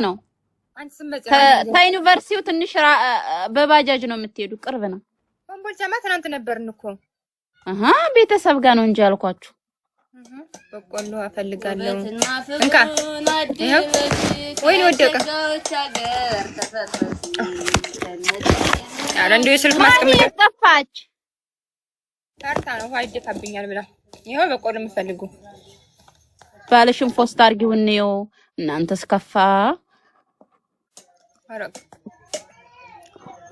ነው ከዩኒቨርሲቲው ትንሽ በባጃጅ ነው የምትሄዱ ቅርብ ነው ኮምቦልቻማ ትናንት ነበርን እኮ ቤተሰብ ጋር ነው እንጂ አልኳችሁ በቆሎ አፈልጋለሁ እንካ ወይ ወደቀ አረ እንደው ስልክ ማስቀመጥ ጠፋች ታርታ ነው ሆይ ደፋብኛል ብላ ይሄው በቆሎ የምፈልጉ ባለሽን ፖስት አርጊው ነው እናንተስ ከፋ አረብ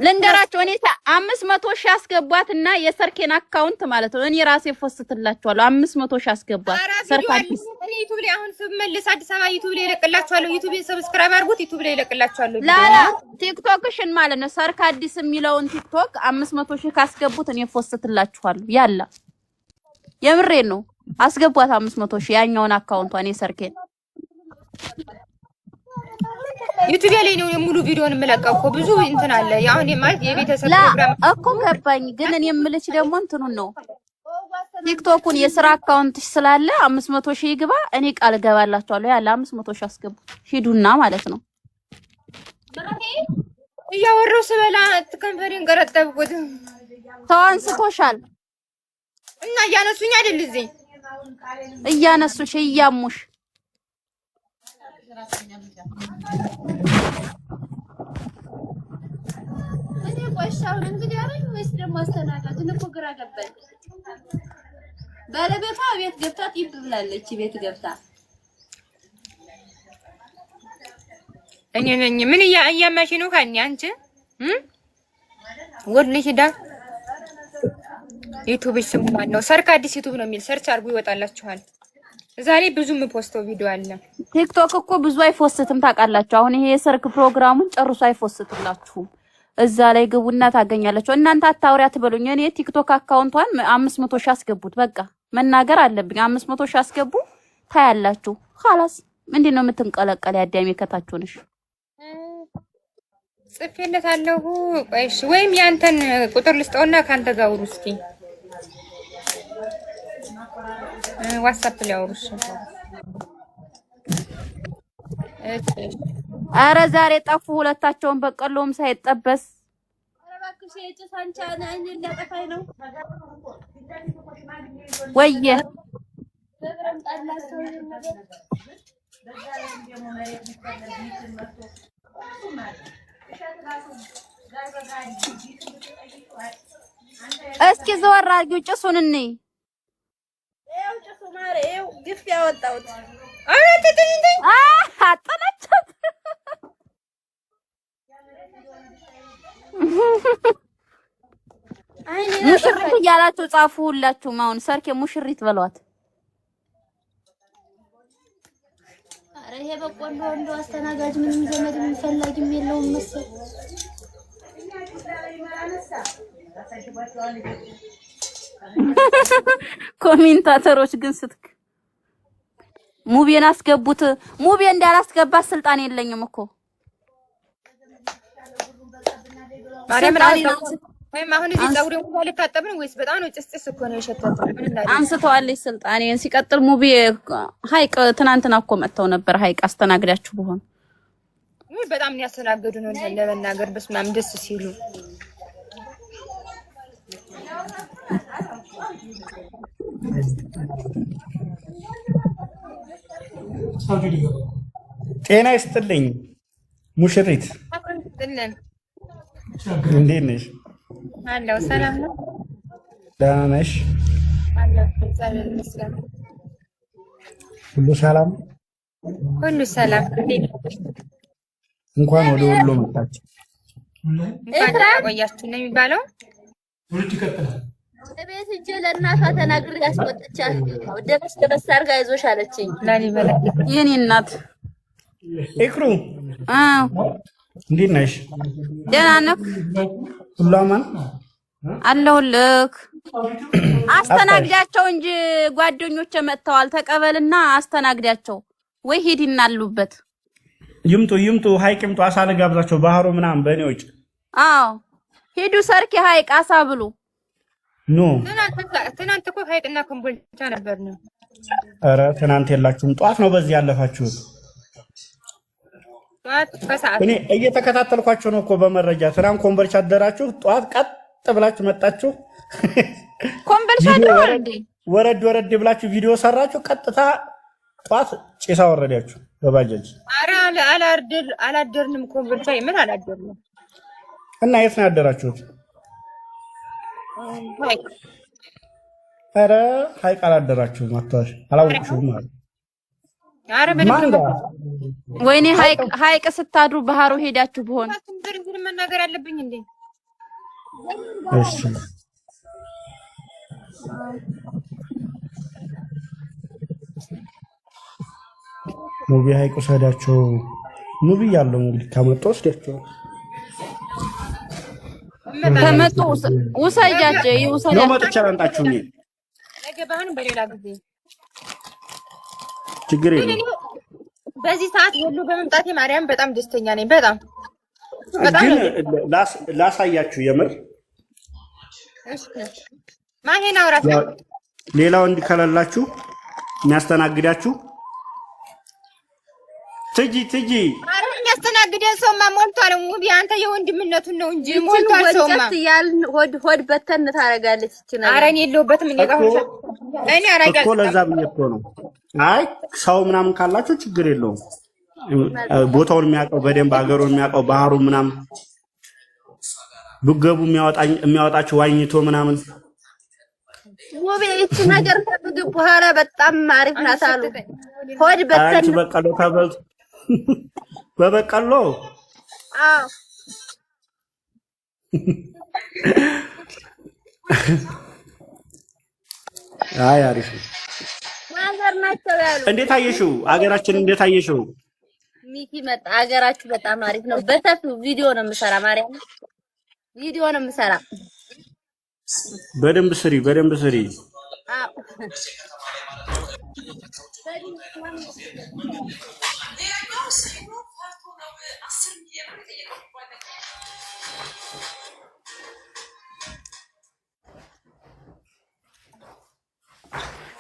ለንገራቸው እኔ 500,000 አስገቧትና የሰርኬን አካውንት ማለት ነው እኔ ራሴ ፎስትላችኋለሁ 500,000 አስገቧት ሰርካዲስ እኔ ዩቲዩብ ላይ አሁን ስመለስ አዲስ አበባ ዩቲዩብ ላይ ለቅላችኋለሁ ዩቲዩብ ሰብስክራይብ አድርጉት ዩቲዩብ ላይ ለቅላችኋለሁ ላላ ቲክቶክሽን ማለት ነው ሰርካዲስ የሚለውን ቲክቶክ 500,000 ካስገቡት እኔ ፎስትላችኋለሁ ያላ የምሬን ነው አስገቧት 500,000 ያኛውን አካውንቷን የሰርኬን ዩቲዩብ ላይ ነው ሙሉ ቪዲዮን መለቀው እኮ ብዙ እንትን አለ ያሁን የማይት የቤተሰብ ፕሮግራም እኮ ገባኝ ግን እኔ የምልሽ ደግሞ እንትኑን ነው ቲክቶኩን የሥራ አካውንትሽ ስላለ 500,000 ይግባ እኔ ቃል ገባላችኋለሁ ያለ 500,000 አስገቡ ሂዱና ማለት ነው እያወራው ስበላ ከንፈሬን ገረጠብኩት ተዋንስቶሻል እና እያነሱኝ አይደል እዚህ እያነሱሽ እያሙሽ እኔ ቆሻውን እንግዲህ አረኝ ወይስ ደግሞ አስተናጋጅ እኮ ግራ ገባኝ ባለቤቷ ቤት ገብታ ጢብ ብላለች ቤት ገብታ እኔ ነኝ ምን እያማሽ ነው ካኒ አንቺ ወርልሽ ዳ ዩቲዩብ ስሙ ማን ነው ሰርካዲስ ዩቲዩብ ነው የሚል ሰርች አርጉ ይወጣላችኋል ዛሬ ብዙም ፖስቶ ቪዲዮ አለ ቲክቶክ እኮ ብዙ አይፎስትም ታውቃላችሁ አሁን ይሄ የሰርክ ፕሮግራሙን ጨርሶ አይፎስትላችሁም እዛ ላይ ግቡና ታገኛላችሁ እናንተ አታውሪያ ትበሉኝ እኔ ቲክቶክ አካውንቷን 500,000 አስገቡት በቃ መናገር አለብኝ 500,000 አስገቡ ታያላችሁ خلاص ምንድነው የምትንቀለቀል ያዳሜ ከታችሁ ነሽ ጽፌለታለሁ ቆይሽ ወይም ያንተን ቁጥር ልስጠውና ካንተ ጋር አውሩ እስኪ ዋትስአፕ ላይ አውሩሽ አረ ዛሬ ጠፉ ሁለታቸውን በቀሎም ሳይጠበስ አረባክሽ የጭሳንቻና እኔ ለጠፋይ ነው ወየ በብረም ጣላቸው ነገር እስኪ ዘወር አድርጊው ጭሱን እንይ ያው ጭሱ ማረ ያው ግፍ ያወጣውት አረ ተተኝኝ አጠናቻት ሙሽሪት እያላችሁ ጻፉ ሁላችሁም አሁን ሰርኬ ሙሽሪት በሏት አረ ይሄ በቆሎ እንደው አስተናጋጅ ምንም ዘመድ ምን ፈላጊም የለውም መሰል ኮሜንታተሮች ግን ስትክ ሙቤን አስገቡት ሙቤ እንዳላስገባት ስልጣን የለኝም እኮ ማርያም ወይ ማሁን እዚህ ጸጉሬን እንኳን ልታጠብ ነው ወይስ በጣም ነው ጭስጭስ እኮ ነው የሸተተው ምን እንዳለ አንስተዋለች ስልጣኔን ሲቀጥል ሙቤ ሀይቅ ትናንትና እኮ መጣው ነበር ሀይቅ አስተናግዳችሁ በሆነ ወይ በጣም ነው ያስተናገዱ ነው ለመናገር በስማም ደስ ሲሉ ጤና ይስጥልኝ ሙሽሪት እንዴት ነሽ አለው ሰላም ነው ደህና ነሽ አለው ሰላም መስገን ሁሉ ሰላም እንኳን ወደ ወሎ መጣችሁ እንኳን ቆያችሁ ነው የሚባለው ቤት እጄ ለእናቷ ተናግሬ ያስቆጥቻት ደረስ አድርጋ ይዞሽ አለችኝ ላሊበላ የኔ እናት ኢክሩ እንዴት ነሽ ደህና ነህ ሁሉ አማን አለሁልህ አስተናግዳቸው እንጂ ጓደኞቼ መጥተዋል ተቀበልና አስተናግዳቸው ወይ ሄድና አሉበት ይምጡ ሀይቅ ይምጡ አሳ ልጋብዛቸው ባህሩ ምናምን በእኔ ወጭ አዎ ሄዱ ሰርኪ ሀይቅ አሳ ብሉ ኖ ትናንት እኮ ሀይቅና ኮምቦልቻ ነበር ነው ኧረ ትናንት የላችሁም ጧት ነው በዚህ ያለፋችሁት እኔ እየተከታተልኳቸው ነው እኮ በመረጃ ትናንት ኮምቦልቻ አደራችሁ ጠዋት ቀጥ ብላችሁ መጣችሁ ኮምቦልቻ አደረ እንዴ ወረድ ብላችሁ ቪዲዮ ሰራችሁ ቀጥታ ጠዋት ጭሳ ወረዳችሁ በባጃጅ ኧረ አላደርንም ኮምቦልቻ የምን አላደርንም እና የት ነው ያደራችሁት ኧረ ሀይቅ አላደራችሁም አታሽ አላወቅሽውም ማለት ኧረ ምንም ወይኔ ሀይቅ ስታድሩ ባህሩ ሄዳችሁ ቢሆን ዝርዝር መናገር አለብኝ እንዴ እሺ ሙቢ ሀይቅ ወሰዳቸው ሙቢ ያለው እንግዲህ ከመጡ ወስዳቸው ከመጡ ውሰጃቸው ነው መጥቻ አንጣችሁ ነው ለገባህን በሌላ ጊዜ ችግር የለም በዚህ ሰዓት ሁሉ በመምጣቴ ማርያም በጣም ደስተኛ ነኝ በጣም ግን ላሳያችሁ የምር ማሄና አውራት ሌላው እንዲከላላችሁ የሚያስተናግዳችሁ ትጂ አረ የሚያስተናግደን ሰውማ ሞልቷል ሙቢ አንተ የወንድምነቱን ነው እንጂ ሞልቷል ሰውማ ያልን ሆድ በተን ታረጋለች ይችላል አረ እኔ የለሁበትም እኔ አራጋ እኮ ለዛ ብዬ እኮ ነው አይ ሰው ምናምን ካላችሁ ችግር የለውም ቦታውን የሚያውቀው በደንብ ሀገሩን የሚያውቀው ባህሩ ምናምን ብገቡ የሚያወጣችሁ ዋኝቶ ምናምን ሙቢ እቺ ነገር ከብግ በኋላ በጣም አሪፍ ናት አሉ ሆድ በተን አንቺ በቀሎ ተበልቶ በበቀሎ አዎ አይ አሪፍ ማዘር ናቸው ያሉ እንዴት አየሽው አገራችን እንዴት አየሽው ሚኪ መጣ አገራችሁ በጣም አሪፍ ነው በሰፊው ቪዲዮ ነው የምሰራ ማርያም ቪዲዮ ነው የምሰራ በደንብ ስሪ አዎ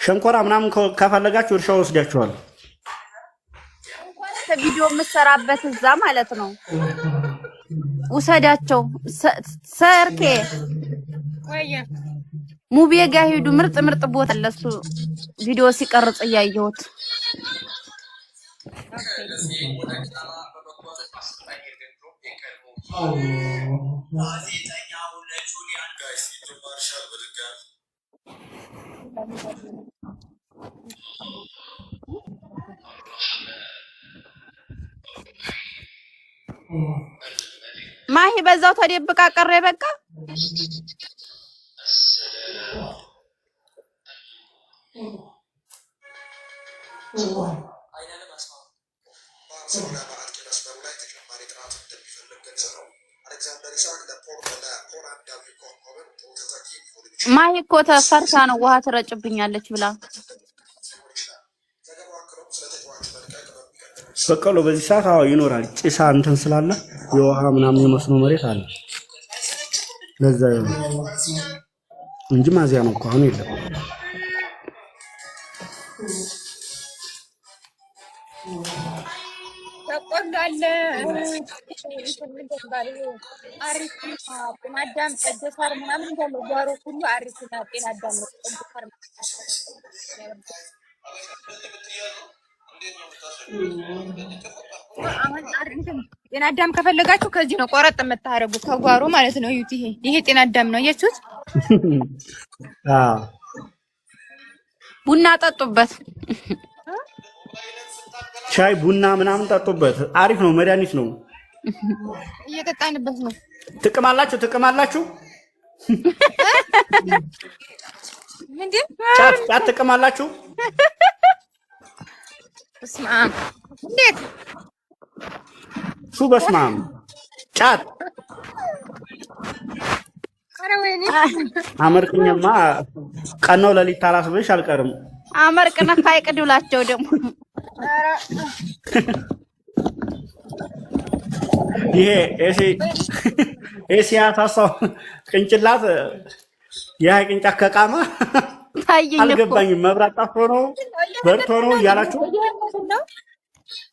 ሸንኮራ ምናምን ከፈለጋችሁ እርሻው ወስዳችኋል ቪዲዮ የምሰራበት እዛ ማለት ነው ውሰዳቸው ሰርኬ ወያ ሙቢ ጋር ሄዱ ምርጥ ቦታ ለሱ ቪዲዮ ሲቀርጽ እያየሁት ማሂ በዛው ተደብቃ ቀረ በቃ ማሂ እኮ ተፈርታ ነው ውሃ ትረጭብኛለች ብላ በቀሎ በዚህ ሰዓት አዎ ይኖራል ጭሳ እንትን ስላለ የውሃ ምናምን የመስኖ መሬት አለ ለዛ እንጂ ማዚያ ነው እኮ አሁን የለም ተቆላለ አሪፍ ማዳም ተደፋር ምናምን እንደው ጓሮ ሁሉ አሪፍ ነው ጤና አዳም ተደፋር አሁን አሪፍም ጤና አዳም ከፈለጋችሁ ከዚህ ነው ቆረጥ የምታረጉት ከጓሮ ማለት ነው እዩት ይሄ ጤና አዳም ነው አያችሁት ቡና ጠጡበት ሻይ ቡና ምናምን ጠጡበት አሪፍ ነው መድኃኒት ነው እየጠጣንበት ነው ጥቅም አላችሁ እንዴ ጫት ጥቅም አላችሁ በስማም እንዴት በስማም ጫት ኧረ ወይኔ አመርቅኝማ ቀናው ለሊት ታላስበሽ አልቀርም አመርቅና ካይቅዱላቸው ደግሞ ይሄ ኤሲያ ታሳው ቅንጭላት የሀይ ቅንጫ ከቃማ ታየኝ እኮ አልገባኝም መብራት ጠፍቶ ነው በርቶ ነው እያላችሁ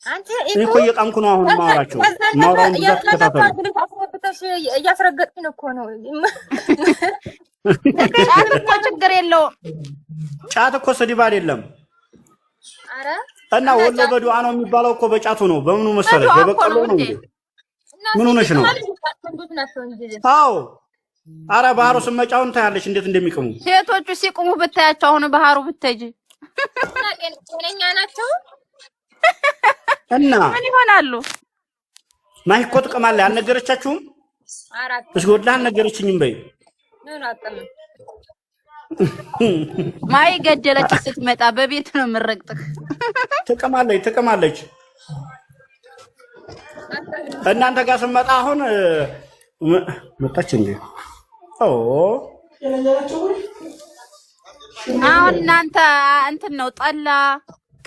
አንተ እኮ እየቃምኩ ነው አሁን ማውራቸው ማውራውን ብዛት ተከታተሉ። እያስረገጥኩኝ እኮ ነው። ጫት እኮ ችግር የለውም። ጫት እኮ ስድብ አይደለም። አረ እና ወሎ በዱዓ ነው የሚባለው እኮ በጫቱ ነው። በምኑ መሰለሽ? በበቀሎ ነው እንዴ? ምን ሆነሽ ነው? አዎ አረ ባህሩ ስመጫውን ታያለሽ እንዴት እንደሚቅሙ ሴቶቹ ሲቅሙ ብታያቸው አሁን ባህሩ ብትሄጂ ጤነኛ ናቸው እና ምን ይሆናሉ? ማይ እኮ ጥቅማለህ አልነገረቻችሁም? እሺ ወላሂ አልነገረችኝም በይ ምን አጠም ማይ ገደለች ስትመጣ በቤት ነው የምረግጥህ። ትቅማለች እናንተ ጋር ስመጣ አሁን መጣች እንዴ? ኦ አሁን እናንተ እንትን ነው ጠላ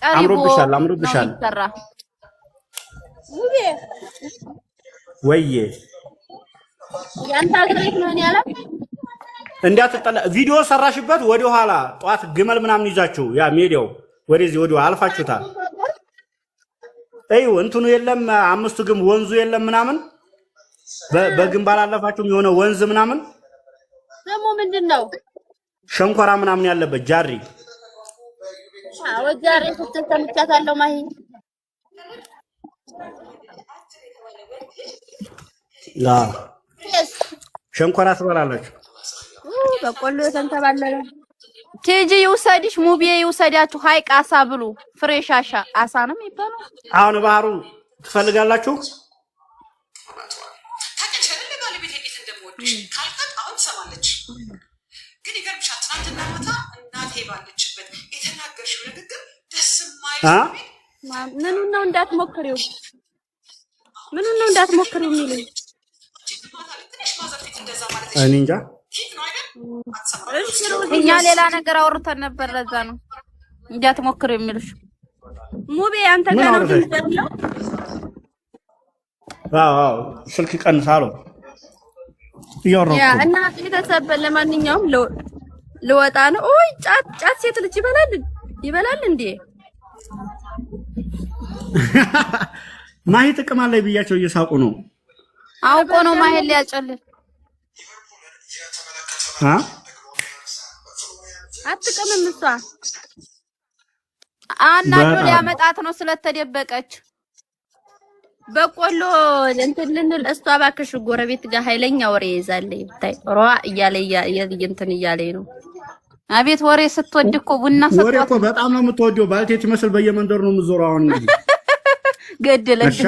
ቀሪቦ አምሮብሻል ወይዬ ያንተ አገሬት ነው ያለ እንዳትጠላ ቪዲዮ ሰራሽበት ወደ ኋላ ጧት ግመል ምናምን ይዛችሁ ያ ሜዲያው ወደዚህ ወደ አልፋችሁታል። አይው እንትኑ የለም አምስቱ ግም ወንዙ የለም ምናምን በግንባር አለፋችሁም የሆነ ወንዝ ምናምን ደግሞ ምንድነው ሸንኮራ ምናምን ያለበት ጃሪ ጃሪ ተሰምቻታለሁ ማሂ ላ ሸንኮራ ትበላላችሁ። በቆሎ ተንተባለለ ቲጂ ይውሰድሽ ሙቤ ይውሰዳችሁ ሀይቅ አሳ ብሉ ፍሬሽ አሳ ነው የሚባለው። አሁን ባህሩ ትፈልጋላችሁ? ግን ይገርምሻል ትናንትና ማታ እናቴ ባለችበት የተናገርሽው ንግግር ደስ ምኑን ነው እንዳትሞክሪው የሚሉኝ እኔ እንጃ። እኛ ሌላ ነገር አውርተን ነበር። ለዛ ነው እንዳትሞክሪው የሚሉሽ። ሙቤ አንተ ጋር ነው ትንደለው። አዎ ስልክ ቀንሳለሁ ይወራው እና ቤተሰብ ለማንኛውም ልወጣ ነው። ኦይ ጫት ሴት ልጅ ይበላል እንዴ? ማሂ ጥቅም አለ ብያቸው እየሳቁ ነው። አውቆ ነው ማሄል ሊያጨልል አትቀምም እሷ አናዶ ሊያመጣት ነው ስለተደበቀች በቆሎ እንትን ልንል እሷ ባክሽ ጎረቤት ጋር ኃይለኛ ወሬ ይዛለኝ ታይ ሯ እያለ እንትን እያለኝ ነው። አቤት ወሬ ስትወድ እኮ ቡና ሰጥቷት ወሬ እኮ በጣም ነው የምትወደው። ባልቴት መስል በየመንደሩ ነው የምትዞረው። አሁን ነው ገደለች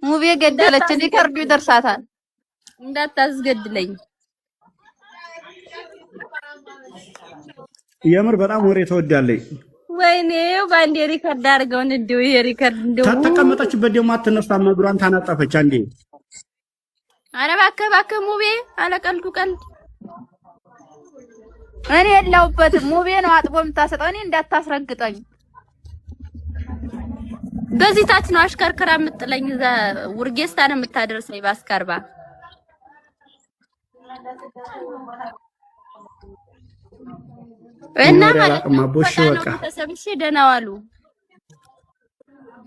ሙቤ ገደለች። ሊከርዱ ይደርሳታል። እንዳታስገድለኝ የምር በጣም ወሬ ተወዳለች። ወይኔ ባንዴ ሪከርድ አድርገው እንደው የሪከርድ እንደው ተተቀመጠችበት ደግሞ አትነሳም። እግሯን ታናጠፈች አንዴ። ኧረ እባክህ ሙቤ አለቀልዱ ቀልድ እኔ የለሁበትም። ሙቤ ነው አጥቦ የምታሰጠው። እኔ እንዳታስረግጠኝ። በዚህ ታች ነው አሽከርክራ የምጥለኝ። እዛ ውርጌስታ ነው የምታደርሰኝ ባስካርባ። እና ማለት ነው ተሰብሽ ደህና ዋሉ።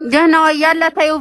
ደህና ያለ ታዩ